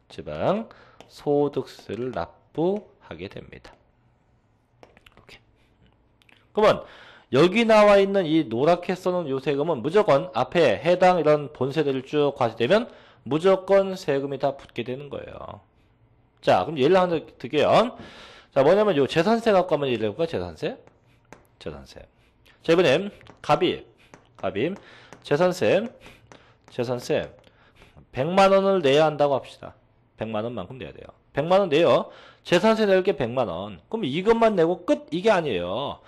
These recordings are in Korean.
지방 소득세를 납부하게 됩니다. 이렇게. 그러면 여기 나와 있는 이 노랗게 써놓은 요 세금은 무조건 앞에 해당 이런 본세대를 쭉 과세되면 무조건 세금이 다 붙게 되는 거예요. 자, 그럼 예를 하나 드게요. 자, 뭐냐면 요 재산세 갖고 한번 예를 해볼까요? 재산세. 자, 이번엔 갑입. 재산세 100만 원을 내야 한다고 합시다. 100만 원만큼 내야 돼요. 100만 원 내요. 재산세 낼 게 100만 원. 그럼 이것만 내고 끝? 이게 아니에요.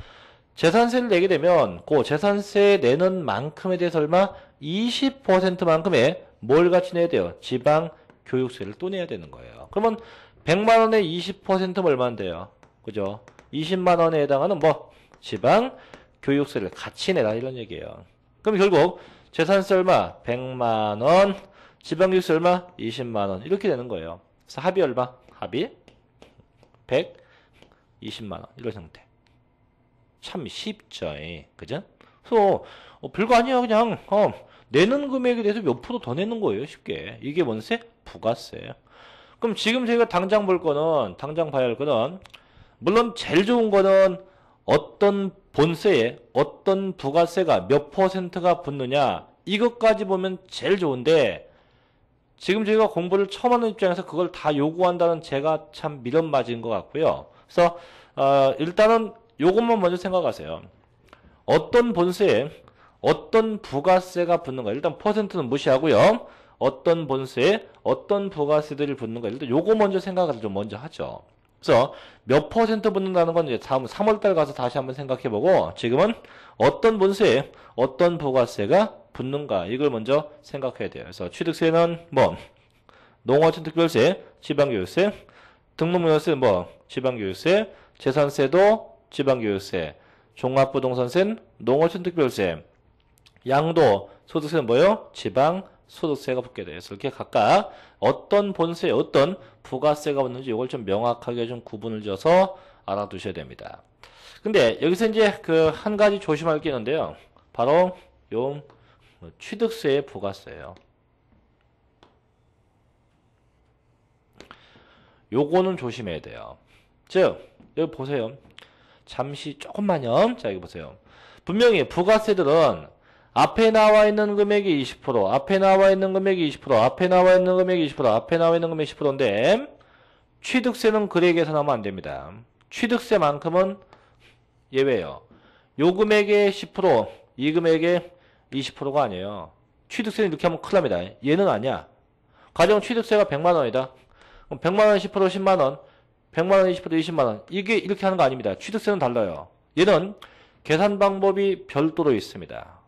재산세를 내게 되면 그 재산세 내는 만큼에 대해서 얼마? 20%만큼의 뭘 같이 내야 돼요? 지방 교육세를 또 내야 되는 거예요. 그러면 100만 원에 20%면 얼마인데요? 그죠? 20만 원에 해당하는 뭐 지방 교육세를 같이 내라 이런 얘기예요. 그럼 결국 재산세 얼마? 100만 원, 지방 교육세 얼마? 20만 원 이렇게 되는 거예요. 그래서 합이 얼마? 합이 120만 원 이런 형태. 참 쉽죠. 그죠? 그래서 별거 아니야. 그냥 내는 금액에 대해서 몇 프로 더 내는 거예요. 쉽게. 이게 뭔세? 부가세. 그럼 지금 저희가 당장 봐야 할 거는 물론 제일 좋은 거는 어떤 본세에 어떤 부가세가 몇 퍼센트가 붙느냐 이것까지 보면 제일 좋은데 지금 저희가 공부를 처음 하는 입장에서 그걸 다 요구한다는 제가 참 미련 맞은 것 같고요. 그래서 일단은 요것만 먼저 생각하세요. 어떤 본세에 어떤 부가세가 붙는가. 일단 퍼센트는 무시하고요. 어떤 본세에 어떤 부가세들이 붙는가. 일단 요거 먼저 생각을 좀 먼저 하죠. 그래서 몇 퍼센트 붙는다는 건 이제 다음 3월달 가서 다시 한번 생각해보고 지금은 어떤 본세에 어떤 부가세가 붙는가. 이걸 먼저 생각해야 돼요. 그래서 취득세는 뭐 농어촌특별세, 지방교육세, 등록무효세 뭐 지방교육세, 재산세도 지방교육세, 종합부동산세는 농어촌특별세, 양도 소득세는 뭐예요? 지방소득세가 붙게 돼요. 그래서 이렇게 각각 어떤 본세에 어떤 부가세가 붙는지 이걸 좀 명확하게 좀 구분을 지어서 알아두셔야 됩니다. 근데 여기서 이제 그 한 가지 조심할 게 있는데요. 바로 요 취득세의 부가세예요. 요거는 조심해야 돼요. 즉 여기 보세요. 잠시 조금만요. 자, 여기 보세요. 분명히 부가세들은 앞에 나와 있는 금액이 20%, 앞에 나와 있는 금액이 20%, 앞에 나와 있는 금액이 20%, 앞에 나와 있는 금액이 10%인데 취득세는 그래 계산하면 안 됩니다. 취득세만큼은 예외예요. 요 금액의 10%, 이 금액의 20%가 아니에요. 취득세는 이렇게 하면 큰일 납니다. 얘는 아니야. 가령 취득세가 100만 원이다. 그럼 100만 원 10% 10만 원. 100만 원 20% 20만 원. 이게 이렇게 하는 거 아닙니다. 취득세는 달라요. 얘는 계산 방법이 별도로 있습니다.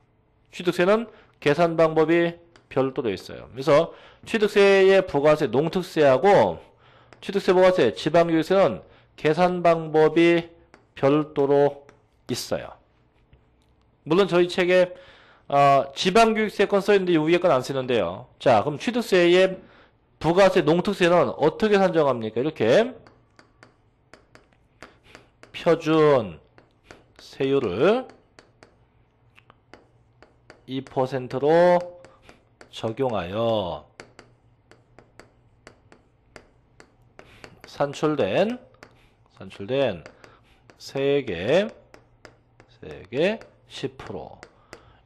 취득세는 계산 방법이 별도로 있어요. 그래서 취득세의 부가세, 농특세하고 취득세, 부가세, 지방교육세는 계산 방법이 별도로 있어요. 물론 저희 책에 지방교육세 건 써있는데 이 위에 건 안 쓰는데요. 자, 그럼 취득세의 부가세, 농특세는 어떻게 산정합니까? 이렇게 표준 세율을 2%로 적용하여 산출된 세액의 10%.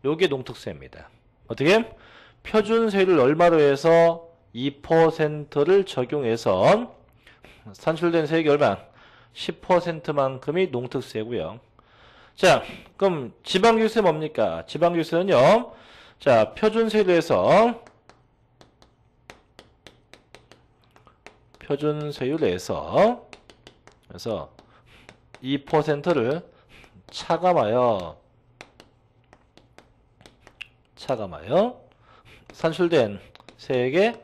요게 농특세입니다. 어떻게? 표준 세율을 얼마로 해서 2%를 적용해서 산출된 세액이 얼마? 10%만큼이 농특세고요. 자, 그럼 지방교육세 뭡니까? 지방교육세는요. 자, 표준 세율에서 2%를 차감하여 산출된 세액의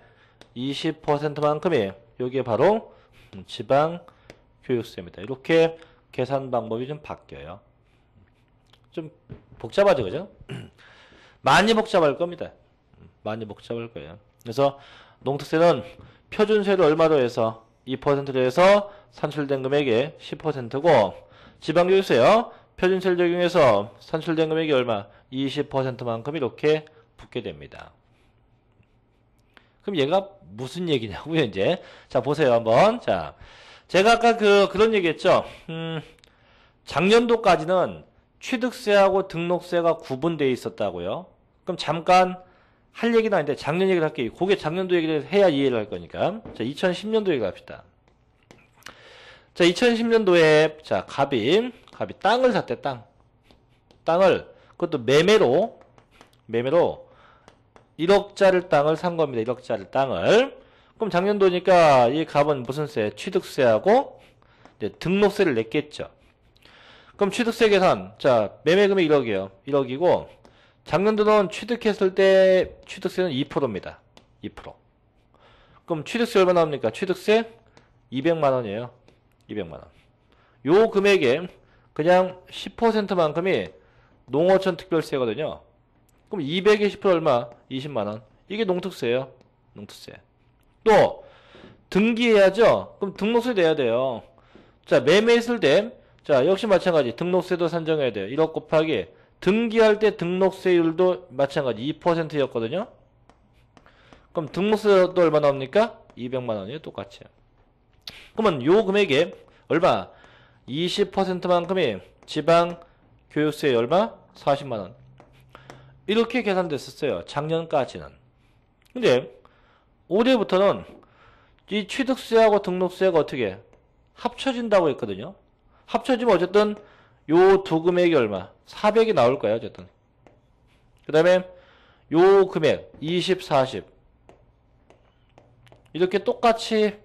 20%만큼이 여기에 바로 지방교육세입니다. 이렇게 계산 방법이 좀 바뀌어요. 좀 복잡하죠, 그죠? 많이 복잡할 겁니다. 많이 복잡할 거예요. 그래서 농특세는 표준세를 얼마로 해서 2%로 해서 산출된 금액의 10%고 지방교육세요. 표준세를 적용해서 산출된 금액이 얼마? 20%만큼 이렇게 붙게 됩니다. 그럼 얘가 무슨 얘기냐고요, 이제. 자, 보세요, 한번. 자, 제가 아까 그런 얘기 했죠. 작년도까지는 취득세하고 등록세가 구분되어 있었다고요. 그럼 잠깐 할 얘기는 아닌데 작년 얘기를 할게요. 그게 작년도 얘기를 해야 이해를 할 거니까. 자, 2010년도 얘기를 합시다. 자, 2010년도에 자, 갑이 땅을 샀대, 땅. 땅을 그것도 매매로 1억짜리 땅을 산 겁니다. 1억짜리 땅을. 그럼 작년도니까 이 갑은 무슨 세? 취득세하고 이제 등록세를 냈겠죠. 그럼 취득세 계산. 자, 매매 금액 1억이에요. 1억이고 작년도는 취득했을 때 취득세는 2%입니다. 2%. 그럼 취득세 얼마 나옵니까? 취득세 200만 원이에요. 200만 원. 요 금액에 그냥 10%만큼이 농어촌 특별세거든요. 그럼 200에 10% 얼마? 20만 원. 이게 농특세예요. 농특세. 또 등기해야죠. 그럼 등록세 내야 돼요. 자, 매매했을 때 자, 역시 마찬가지. 등록세도 산정해야 돼요. 1억 곱하기 등기할 때 등록세율도 마찬가지 2%였거든요. 그럼 등록세도 얼마 나옵니까? 200만 원이에요. 똑같이. 그러면 요 금액에 얼마? 20%만큼이 지방 교육세 얼마? 40만 원. 이렇게 계산됐었어요. 작년까지는. 근데 올해부터는 이 취득세하고 등록세가 어떻게 합쳐진다고 했거든요. 합쳐지면 어쨌든 요 두 금액이 얼마? 400이 나올 거예요. 어쨌든. 그 다음에 요 금액 20, 40 이렇게 똑같이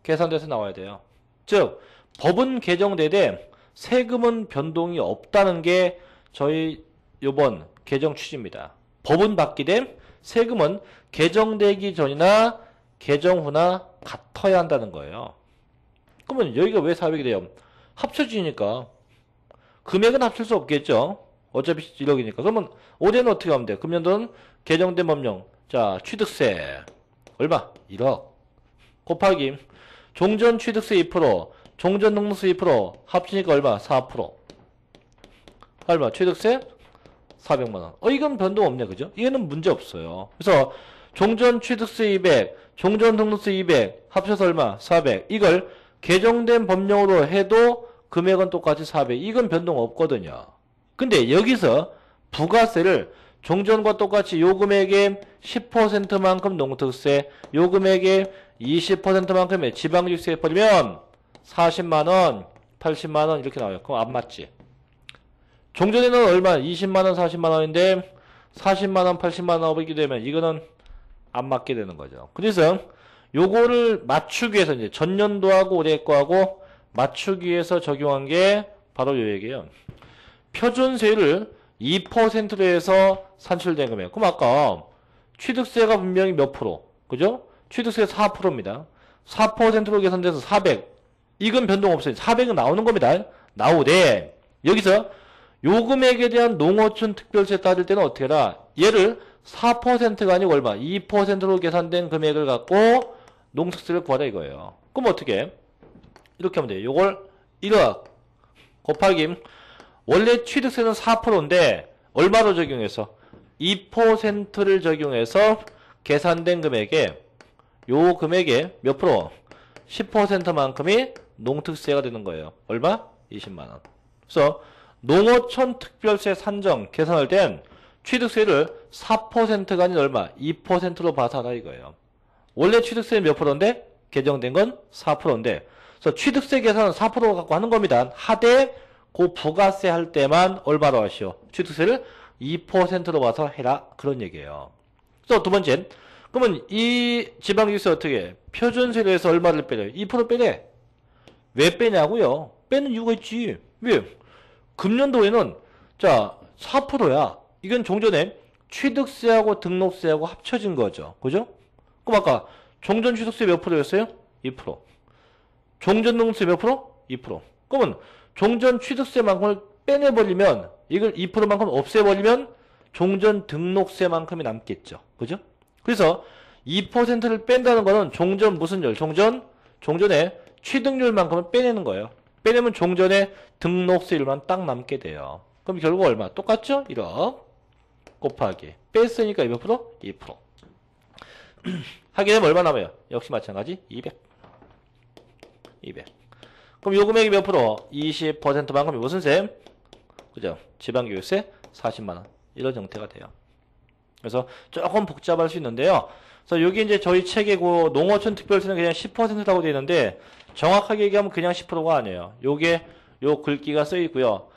계산돼서 나와야 돼요. 즉 법은 개정되되 세금은 변동이 없다는 게 저희 요번 개정 취지입니다. 법은 바뀌되 세금은 개정되기 전이나 개정 후나 같아야 한다는 거예요. 그러면 여기가 왜 400이 돼요? 합쳐지니까 금액은 합칠 수 없겠죠. 어차피 1억이니까. 그러면 올해는 어떻게 하면 돼요? 금년도는 개정된 법령. 자, 취득세 얼마? 1억 곱하기 종전 취득세 2%, 종전 등록세 2% 합치니까 얼마? 4%. 얼마? 취득세 400만 원. 이건 변동 없네. 그죠? 얘는 문제 없어요. 그래서 종전 취득세 200, 종전 등록세 200 합쳐서 얼마? 400. 이걸 개정된 법령으로 해도 금액은 똑같이 400. 이건 변동 없거든요. 근데 여기서 부가세를 종전과 똑같이 요 금액의 10%만큼 농특세, 요 금액의 20%만큼의 지방주세 버리면 40만원, 80만원 이렇게 나와요. 그럼 안 맞지. 종전에는 얼마? 20만원, 40만원인데 40만원, 80만원 나오게 되면 이거는 안 맞게 되는 거죠. 그래서 요거를 맞추기 위해서 이제 전년도하고 올해 거하고 맞추기 위해서 적용한 게 바로 요 얘기예요. 표준세율을 2%로 해서 산출된 금액. 그럼 아까 취득세가 분명히 몇 프로? 그죠? 취득세 4%입니다. 4%로 계산돼서 400. 이건 변동 없어요. 400은 나오는 겁니다. 나오되 여기서 요 금액에 대한 농어촌 특별세 따질 때는 어떻게 해라? 얘를 4%가 아니고 얼마? 2%로 계산된 금액을 갖고 농특세를 구하라 이거예요. 그럼 어떻게 해? 이렇게 하면 돼요. 요걸 1억 곱하기 원래 취득세는 4%인데 얼마로 적용해서? 2%를 적용해서 계산된 금액에 요 금액에 몇 프로? 10%만큼이 농특세가 되는 거예요. 얼마? 20만원. 그래서 농어촌 특별세 산정 계산할 땐 취득세를 4%가 아닌 얼마? 2%로 봐서 하라 이거예요. 원래 취득세는 몇 프로인데? 개정된 건 4%인데 그래서 취득세 계산은 4% 갖고 하는 겁니다. 하되 그 부가세 할 때만 얼마로 하시오? 취득세를 2%로 봐서 해라. 그런 얘기예요. 그래서 두 번째, 그러면 이 지방주세 어떻게 해? 표준세로 해서 얼마를 빼래요? 2% 빼래. 왜 빼냐고요? 빼는 이유가 있지. 왜? 금년도에는 자 4%야. 이건 종전에 취득세하고 등록세하고 합쳐진 거죠. 그죠? 그럼 아까 종전 취득세 몇 프로였어요? 2%. 종전 등록세 몇 프로? 2%. 그러면 종전 취득세만큼을 빼내버리면 이걸 2%만큼 없애버리면 종전 등록세만큼이 남겠죠. 그죠? 그래서 2%를 뺀다는 거는 종전 무슨 율? 종전의 취득률만큼을 빼내는 거예요. 빼내면 종전의 등록세율만 딱 남게 돼요. 그럼 결국 얼마? 똑같죠? 1억 곱하기 뺐으니까 몇 프로? 2%. 하게 되면 얼마 남아요? 역시 마찬가지 200. 200. 그럼 요 금액이 몇 프로? 20%만큼이 무슨 셈? 그죠? 지방교육세 40만원. 이런 형태가 돼요. 그래서 조금 복잡할 수 있는데요. 그래서 여기 이제 저희 책에 그 농어촌 특별세는 그냥 10%라고 되어 있는데 정확하게 얘기하면 그냥 10%가 아니에요. 요게 요 글귀가 써 있고요.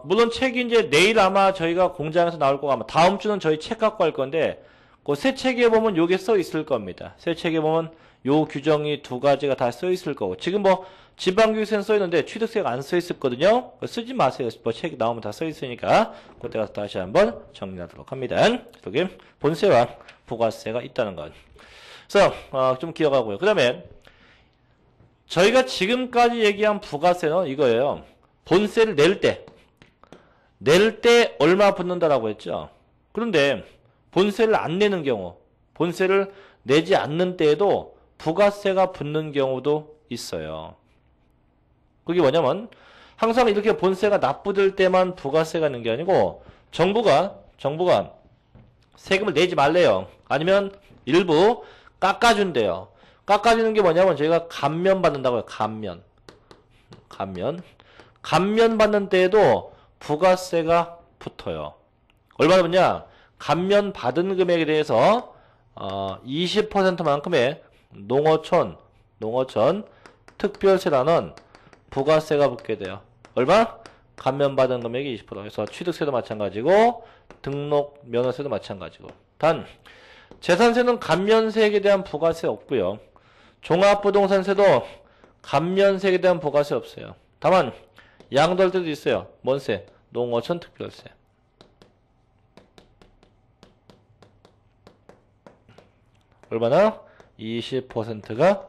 물론 책이 이제 내일 아마 저희가 공장에서 나올 거고 아마 다음 주는 저희 책 갖고 할 건데 그 새 책에 보면 요게 써 있을 겁니다. 새 책에 보면 요 규정이 두 가지가 다 써 있을 거고 지금 뭐 지방교육세는 써 있는데 취득세가 안 써 있었거든요. 쓰지 마세요. 뭐 책이 나오면 다 써 있으니까 그때 가서 다시 한번 정리하도록 합니다. 여기 본세와 부가세가 있다는 것. 그래서 좀 기억하고요. 그 다음에 저희가 지금까지 얘기한 부가세는 이거예요. 본세를 낼 때 얼마 붙는다라고 했죠. 그런데 본세를 안 내는 경우, 본세를 내지 않는 때에도 부가세가 붙는 경우도 있어요. 그게 뭐냐면 항상 이렇게 본세가 납부될 때만 부가세가 있는 게 아니고 정부가 세금을 내지 말래요. 아니면 일부 깎아준대요. 깎아주는 게 뭐냐면 저희가 감면 받는다고요. 감면 받는 때에도 부가세가 붙어요. 얼마나 붙냐? 감면 받은 금액에 대해서 20%만큼의 농어촌 특별세라는 부가세가 붙게 돼요. 얼마? 감면 받은 금액이 20%. 그래서 취득세도 마찬가지고 등록 면허세도 마찬가지고. 단 재산세는 감면세액에 대한 부가세 없고요. 종합부동산세도 감면세액에 대한 부가세 없어요. 다만 양도할 때도 있어요. 뭔 세? 농어촌 특별세. 얼마나? 20%가